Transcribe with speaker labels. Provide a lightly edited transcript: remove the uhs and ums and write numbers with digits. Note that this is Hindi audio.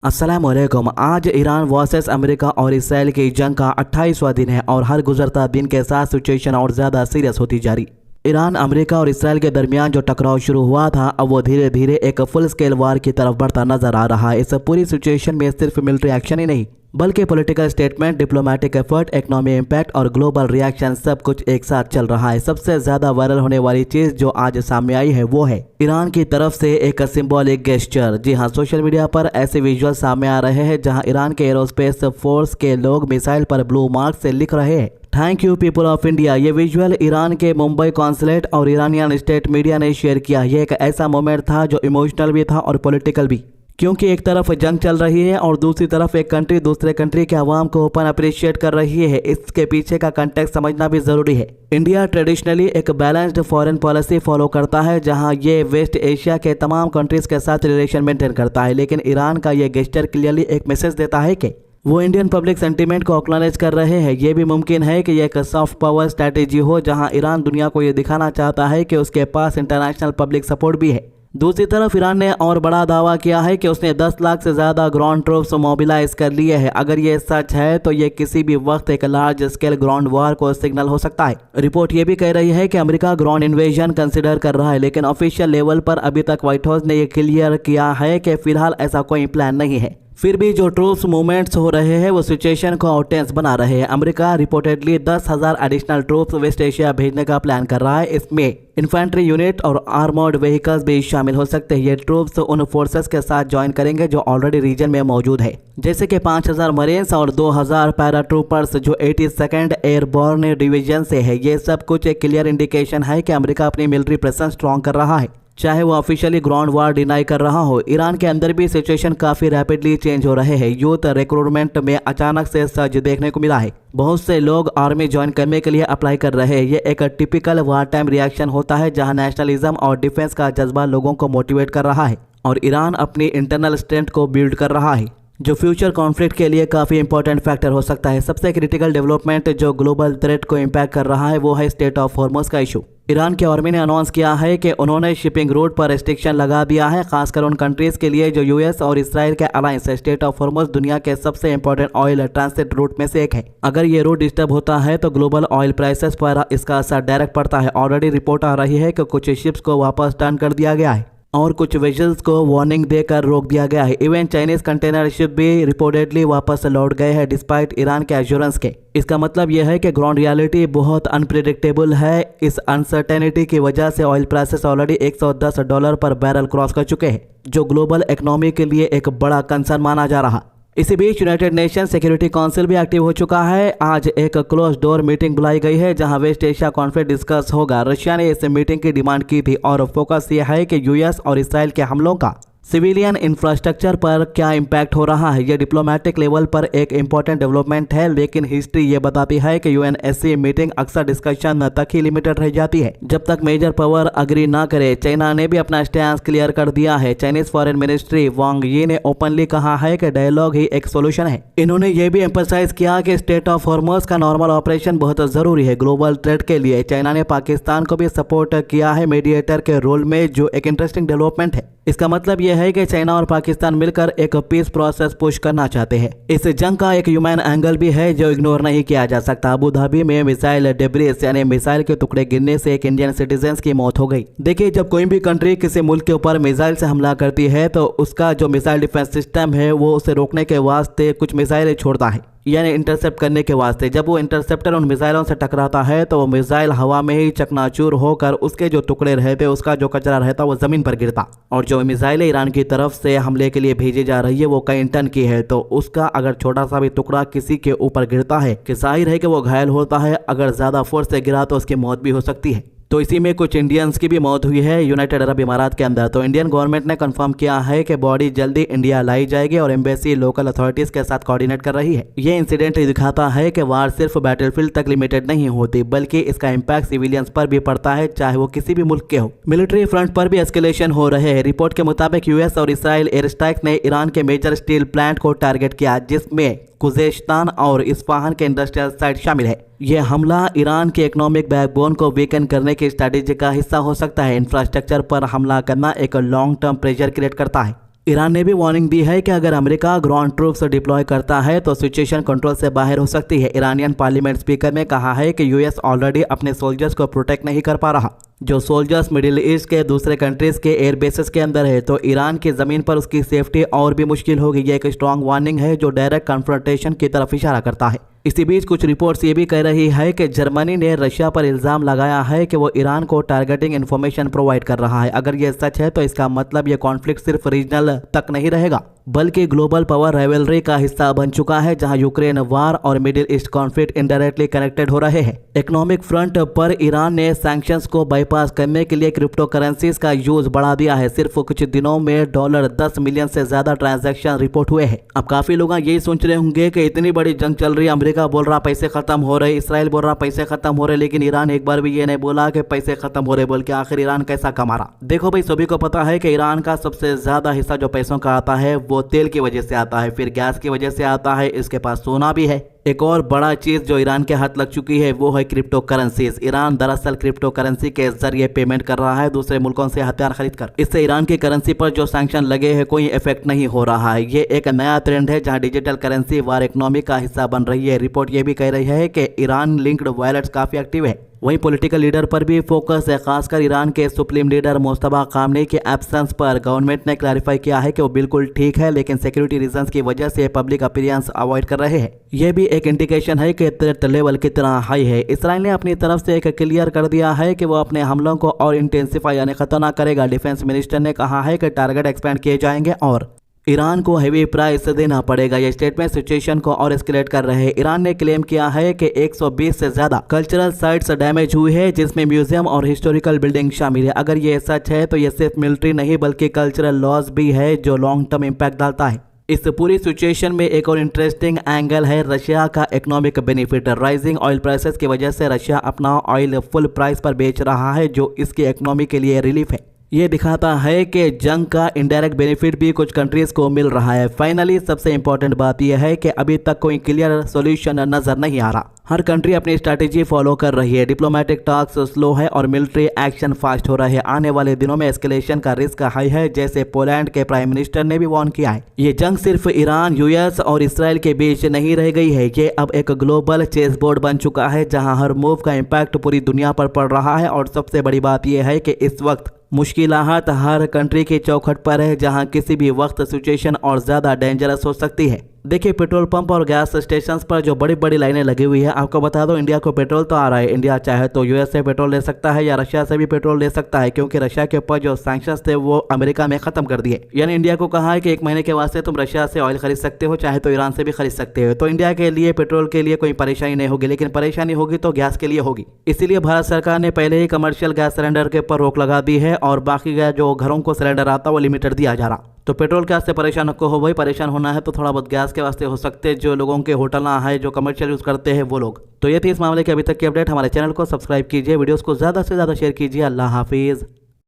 Speaker 1: अस्सलामुअलैकुम। आज ईरान वर्सेस अमेरिका और इसराइल की जंग का 28वां दिन है और हर गुजरता दिन के साथ सिचुएशन और ज़्यादा सीरियस होती जा रही। ईरान, अमेरिका और इसराइल के दरमियान जो टकराव शुरू हुआ था, अब वो धीरे धीरे एक फुल स्केल वार की तरफ बढ़ता नजर आ रहा है। इस पूरी सिचुएशन में सिर्फ मिलिट्री एक्शन ही नहीं बल्कि political statement, diplomatic effort, economy impact और ग्लोबल रिएक्शन सब कुछ एक साथ चल रहा है। सबसे ज्यादा वायरल होने वाली चीज जो आज सामने आई है वो है ईरान की तरफ से एक सिंबॉलिक गेस्चर। जी हाँ, सोशल मीडिया पर ऐसे विजुअल सामने आ रहे हैं जहां ईरान के एरोस्पेस फोर्स के लोग मिसाइल पर ब्लू मार्क से लिख रहे हैं, thank you people of India. ये विजुअल ईरान के मुंबई कॉन्सुलेट और ईरानियन स्टेट मीडिया ने शेयर किया। ये एक ऐसा मोमेंट था जो इमोशनल भी था और पॉलिटिकल भी, क्योंकि एक तरफ जंग चल रही है और दूसरी तरफ एक कंट्री दूसरे कंट्री के अवाम को ओपन अप्रिशिएट कर रही है। इसके पीछे का कंटेक्स्ट समझना भी जरूरी है। इंडिया ट्रेडिशनली एक बैलेंस्ड फॉरेन पॉलिसी फॉलो करता है जहां ये वेस्ट एशिया के तमाम कंट्रीज के साथ रिलेशन मेंटेन करता है, लेकिन ईरान का ये गेस्चर क्लियरली एक मैसेज देता है कि वो इंडियन पब्लिक सेंटीमेंट को एक्नॉलेज कर रहे हैं। ये भी मुमकिन है कि यह एक सॉफ्ट पावर स्ट्रैटेजी हो जहां ईरान दुनिया को ये दिखाना चाहता है कि उसके पास इंटरनेशनल पब्लिक सपोर्ट भी है। दूसरी तरफ ईरान ने और बड़ा दावा किया है कि उसने 10 लाख से ज़्यादा ग्राउंड ट्रूप्स मोबिलाइज कर लिए हैं। अगर ये सच है तो ये किसी भी वक्त एक लार्ज स्केल ग्राउंड वॉर को सिग्नल हो सकता है। रिपोर्ट ये भी कह रही है कि अमेरिका ग्राउंड इन्वेजन कंसिडर कर रहा है, लेकिन ऑफिशियल लेवल पर अभी तक व्हाइट हाउस ने यह क्लियर किया है कि फिलहाल ऐसा कोई प्लान नहीं है। फिर भी जो ट्रूप्स मूवमेंट्स हो रहे हैं वो सिचुएशन को और टेंस बना रहे हैं। America reportedly 10,000 additional troops west Asia भेजने का प्लान कर रहा है। इसमें इन्फेंट्री यूनिट और आर्मर्ड व्हीकल्स भी शामिल हो सकते हैं। ये ट्रूप्स उन फोर्सेस के साथ ज्वाइन करेंगे जो ऑलरेडी रीजन में मौजूद है, जैसे कि 5,000 मरीन्स और 2,000 पैराट्रूपर्स जो 82nd एयरबोर्न डिवीजन से है। ये सब कुछ एक क्लियर इंडिकेशन है कि अमेरिका अपनी मिलिट्री प्रेजेंस स्ट्रॉन्ग कर रहा है, चाहे वो ऑफिशियली ग्राउंड वार डिनाई कर रहा हो। ईरान के अंदर भी सिचुएशन काफी रैपिडली चेंज हो रहे हैं। यूथ रिक्रूटमेंट में अचानक से सर्ज देखने को मिला है। बहुत से लोग आर्मी ज्वाइन करने के लिए अप्लाई कर रहे हैं। ये एक टिपिकल वार टाइम रिएक्शन होता है जहां नेशनलिज्म और डिफेंस का जज्बा लोगों को मोटिवेट कर रहा है और ईरान अपनी इंटरनल स्ट्रेंथ को बिल्ड कर रहा है, जो फ्यूचर कॉन्फ्लिक्ट के लिए काफी इंपॉर्टेंट फैक्टर हो सकता है। सबसे क्रिटिकल डेवलपमेंट जो ग्लोबल थ्रेट को इम्पैक्ट कर रहा है वो है स्टेट ऑफ हॉर्मुज़ का इशू। ईरान के आर्मी ने अनाउंस किया है कि उन्होंने शिपिंग रूट पर रेस्ट्रिक्शन लगा दिया है, खासकर उन कंट्रीज के लिए जो यूएस और इसराइल के अलायंस है। स्टेट ऑफ हॉर्मुज़ दुनिया के सबसे इंपॉर्टेंट ऑयल ट्रांसिट रूट में से एक है। अगर ये रूट डिस्टर्ब होता है तो ग्लोबल ऑयल प्राइसेस पर इसका असर डायरेक्ट पड़ता है। ऑलरेडी रिपोर्ट आ रही है कि कुछ शिप्स को वापस टर्न कर दिया गया है और कुछ वेजल्स को वार्निंग देकर रोक दिया गया है। इवन चाइनीज कंटेनर शिप भी रिपोर्टेडली वापस लौट गए हैं डिस्पाइट ईरान के एश्योरेंस के। इसका मतलब यह है कि ग्राउंड रियलिटी बहुत अनप्रिडिक्टेबल है। इस अनसर्टेनिटी की वजह से ऑयल प्राइसेस ऑलरेडी $110 पर बैरल क्रॉस कर चुके हैं, जो ग्लोबल इकोनॉमी के लिए एक बड़ा कंसर्न माना जा रहा। इसी बीच यूनाइटेड नेशन सिक्योरिटी काउंसिल भी एक्टिव हो चुका है। आज एक क्लोज डोर मीटिंग बुलाई गई है जहां वेस्ट एशिया कॉन्फ्लिक्ट डिस्कस होगा। रशिया ने इस मीटिंग की डिमांड की थी और फोकस यह है कि यूएस और इसराइल के हमलों का सिविलियन इंफ्रास्ट्रक्चर पर क्या इम्पैक्ट हो रहा है। यह डिप्लोमेटिक लेवल पर एक इम्पॉर्टेंट डेवलपमेंट है, लेकिन हिस्ट्री ये बताती है कि यूएनएससी मीटिंग अक्सर डिस्कशन तक ही लिमिटेड रह जाती है जब तक मेजर पावर अग्री ना करे। चाइना ने भी अपना स्टैंड क्लियर कर दिया है। चाइनीज फॉरेन मिनिस्ट्री वांग यी ने ओपनली कहा है कि डायलॉग ही एक सोल्यूशन है। इन्होंने ये भी एम्फसाइज किया कि स्टेट ऑफ हॉर्मुज़ का नॉर्मल ऑपरेशन बहुत जरूरी है ग्लोबल थ्रेट के लिए। चाइना ने पाकिस्तान को भी सपोर्ट किया है मीडिएटर के रोल में, जो एक इंटरेस्टिंग डेवलपमेंट है। इसका मतलब यह है कि चाइना और पाकिस्तान मिलकर एक पीस प्रोसेस पुश करना चाहते हैं। इस जंग का एक ह्यूमन एंगल भी है जो इग्नोर नहीं किया जा सकता। अबू धाबी में मिसाइल डेब्रिस यानी मिसाइल के टुकड़े गिरने से एक इंडियन सिटीजन की मौत हो गई। देखिए, जब कोई भी कंट्री किसी मुल्क के ऊपर मिसाइल से हमला करती है तो उसका जो मिसाइल डिफेंस सिस्टम है वो उसे रोकने के वास्ते कुछ मिसाइलें छोड़ता है, यानी इंटरसेप्ट करने के वास्ते। जब वो इंटरसेप्टर उन मिसाइलों से टकराता है तो वो मिसाइल हवा में ही चकनाचूर होकर उसके जो टुकड़े रहते, उसका जो कचरा रहता वो जमीन पर गिरता। और जो मिसाइल ईरान की तरफ से हमले के लिए भेजी जा रही है वो कई टन की है, तो उसका अगर छोटा सा भी टुकड़ा किसी के ऊपर गिरता है कि जाहिर है कि वो घायल होता है। अगर ज्यादा फोर्स से गिरा तो उसकी मौत भी हो सकती है। तो इसी में कुछ इंडियंस की भी मौत हुई है यूनाइटेड अरब इमारात के अंदर। तो इंडियन गवर्नमेंट ने कंफर्म किया है कि बॉडी जल्दी इंडिया लाई जाएगी और एम्बेसी लोकल अथॉरिटीज के साथ कोऑर्डिनेट कर रही है। ये इंसिडेंट दिखाता है कि वार सिर्फ बैटलफील्ड तक लिमिटेड नहीं होती, बल्कि इसका इम्पैक्ट सिविलियंस पर भी पड़ता है, चाहे वो किसी भी मुल्क के हो। मिलिट्री फ्रंट पर भी एस्केलेशन हो रहे हैं। रिपोर्ट के मुताबिक यूएस और इसराइल एयर स्ट्राइक ने ईरान के मेजर स्टील प्लांट को टारगेट किया, जिसमें खुजेस्तान और इस्फहान के इंडस्ट्रियल साइट शामिल है। यह हमला ईरान के इकोनॉमिक बैकबोन को वीकन करने की स्ट्रैटेजी का हिस्सा हो सकता है। इंफ्रास्ट्रक्चर पर हमला करना एक लॉन्ग टर्म प्रेशर क्रिएट करता है। ईरान ने भी वार्निंग दी है कि अगर अमेरिका ग्राउंड ट्रूप्स डिप्लॉय करता है तो सिचुएशन कंट्रोल से बाहर हो सकती है। ईरानियन पार्लियामेंट स्पीकर ने कहा है कि यूएस ऑलरेडी अपने सोल्जर्स को प्रोटेक्ट नहीं कर पा रहा, जो सोल्जर्स मिडिल ईस्ट के दूसरे कंट्रीज के एयर बेसेस के अंदर है, तो ईरान की जमीन पर उसकी सेफ्टी और भी मुश्किल होगी। यह एक स्ट्रॉन्ग वार्निंग है जो डायरेक्ट कन्फ्रंटेशन की तरफ इशारा करता है। इसी बीच कुछ रिपोर्ट्स ये भी कह रही है कि जर्मनी ने रशिया पर इल्जाम लगाया है कि वो ईरान को टारगेटिंग इन्फॉर्मेशन प्रोवाइड कर रहा है। अगर ये सच है तो इसका मतलब ये कॉन्फ्लिक्ट सिर्फ रीजनल तक नहीं रहेगा बल्कि ग्लोबल पावर राइवलरी का हिस्सा बन चुका है, जहां यूक्रेन वार और middle east conflict indirectly connected हो रहे हैं। इकोनॉमिक फ्रंट पर ईरान ने सैंक्शंस को बाईपास करने के लिए क्रिप्टो करेंसीज का यूज बढ़ा दिया है। सिर्फ कुछ दिनों में $10 मिलियन से ज्यादा ट्रांजैक्शन रिपोर्ट हुए हैं। अब काफी लोग यही सोच रहे होंगे कि इतनी बड़ी जंग चल रही है, अमेरिका बोल रहा पैसे खत्म हो रहे, इसराइल बोल रहा पैसे खत्म हो रहे, लेकिन ईरान एक बार भी ये नहीं बोला कि पैसे खत्म हो रहे, बोल के आखिर ईरान कैसा कमा रहा। देखो भाई, सभी को पता है कि ईरान का सबसे ज्यादा हिस्सा जो पैसों का आता है वो तेल की वजह से आता है, फिर गैस की वजह से आता है, इसके पास सोना भी है। एक और बड़ा चीज जो ईरान के हाथ लग चुकी है वो है क्रिप्टो करेंसीज। ईरान दरअसल क्रिप्टो करेंसी के जरिए पेमेंट कर रहा है दूसरे मुल्कों से हथियार खरीद कर। इससे ईरान की करेंसी पर जो सैंक्शन लगे हैं कोई इफेक्ट नहीं हो रहा है। ये एक नया ट्रेंड है जहां डिजिटल करेंसी वार इकोनॉमी का हिस्सा बन रही है। रिपोर्ट ये भी कह रही है कि ईरान लिंक्ड वॉलेट्स काफी एक्टिव है। वहीं पॉलिटिकल लीडर पर भी फोकस है, खासकर ईरान के सुप्रीम लीडर मुस्तफा खामनेई के एब्सेंस पर। गवर्नमेंट ने क्लैरिफाई किया है कि वो बिल्कुल ठीक है, लेकिन सिक्योरिटी रीजंस की वजह से पब्लिक अपीयरेंस अवॉइड कर रहे हैं। यह भी एक इंडिकेशन है कि थ्रेट लेवल कितना हाई है। इसराइल ने अपनी तरफ से एक क्लियर कर दिया है कि वो अपने हमलों को और इंटेंसिफाई यानी खतरनाक करेगा। डिफेंस मिनिस्टर ने कहा है कि टारगेट एक्सपेंड किए जाएंगे और ईरान को हेवी प्राइस देना पड़ेगा। यह स्टेटमेंट सिचुएशन को और एस्केलेट कर रहे हैं। ईरान ने क्लेम किया है कि 120 से ज्यादा कल्चरल साइट्स डैमेज हुई है, जिसमें म्यूजियम और हिस्टोरिकल बिल्डिंग शामिल है। अगर ये सच है तो ये सिर्फ मिलिट्री नहीं बल्कि कल्चरल लॉस भी है जो लॉन्ग टर्म इम्पैक्ट डालता है। इस पूरी सिचुएशन में एक और इंटरेस्टिंग एंगल है रशिया का economic benefit. Rising oil prices की वजह से रशिया अपना ऑयल फुल प्राइस पर बेच रहा है, जो इसकी इकोनॉमी के लिए रिलीफ है। ये दिखाता है कि जंग का इनडायरेक्ट बेनिफिट भी कुछ कंट्रीज को मिल रहा है। फाइनली सबसे इंपॉर्टेंट बात यह है कि अभी तक कोई क्लियर सॉल्यूशन नजर नहीं आ रहा। हर कंट्री अपनी स्ट्रैटेजी फॉलो कर रही है। डिप्लोमेटिक टॉक्स स्लो है और मिलिट्री एक्शन फास्ट हो रहे हैं। आने वाले दिनों में एस्केलेशन का रिस्क हाई है, जैसे पोलैंड के प्राइम मिनिस्टर ने भी वार्न किया है। ये जंग सिर्फ ईरान, यूएस और इसराइल के बीच नहीं रह गई है, ये अब एक ग्लोबल चेस बोर्ड बन चुका है जहां हर मूव का इम्पैक्ट पूरी दुनिया पर पड़ रहा है। और सबसे बड़ी बात यह है कि इस वक्त मुश्किलात हर कंट्री की चौखट पर है, जहां किसी भी वक्त सिचुएशन और ज्यादा डेंजरस हो सकती है। देखिए, पेट्रोल पंप और गैस स्टेशंस पर जो बड़ी बड़ी लाइनें लगी हुई है, आपको बता दो इंडिया को पेट्रोल तो आ रहा है। इंडिया चाहे तो यूएस से पेट्रोल ले सकता है या रशिया से भी पेट्रोल ले सकता है, क्योंकि रशिया के ऊपर जो सैंक्शंस थे वो अमेरिका में खत्म कर दिए। यानी इंडिया को कहा है कि 1 महीने के वास्ते तुम रशिया से ऑयल खरीद सकते हो, चाहे तो ईरान से भी खरीद सकते हो। तो इंडिया के लिए पेट्रोल के लिए कोई परेशानी नहीं होगी, लेकिन परेशानी होगी तो गैस के लिए होगी। इसीलिए भारत सरकार ने पहले ही कमर्शियल गैस सिलेंडर के ऊपर रोक लगा दी है और बाकी जो घरों को सिलेंडर आता है वो लिमिटेड दिया जा रहा। तो पेट्रोल गैस से परेशान हो भाई, परेशान होना है तो थोड़ा बहुत गैस के वास्ते हो सकते हैं, जो लोगों के होटल है जो कमर्शियल यूज करते हैं वो लोग। तो ये थी इस मामले की अभी तक की अपडेट। हमारे चैनल को सब्सक्राइब कीजिए, वीडियोस को ज्यादा से ज्यादा शेयर कीजिए। अल्लाह हाफिज।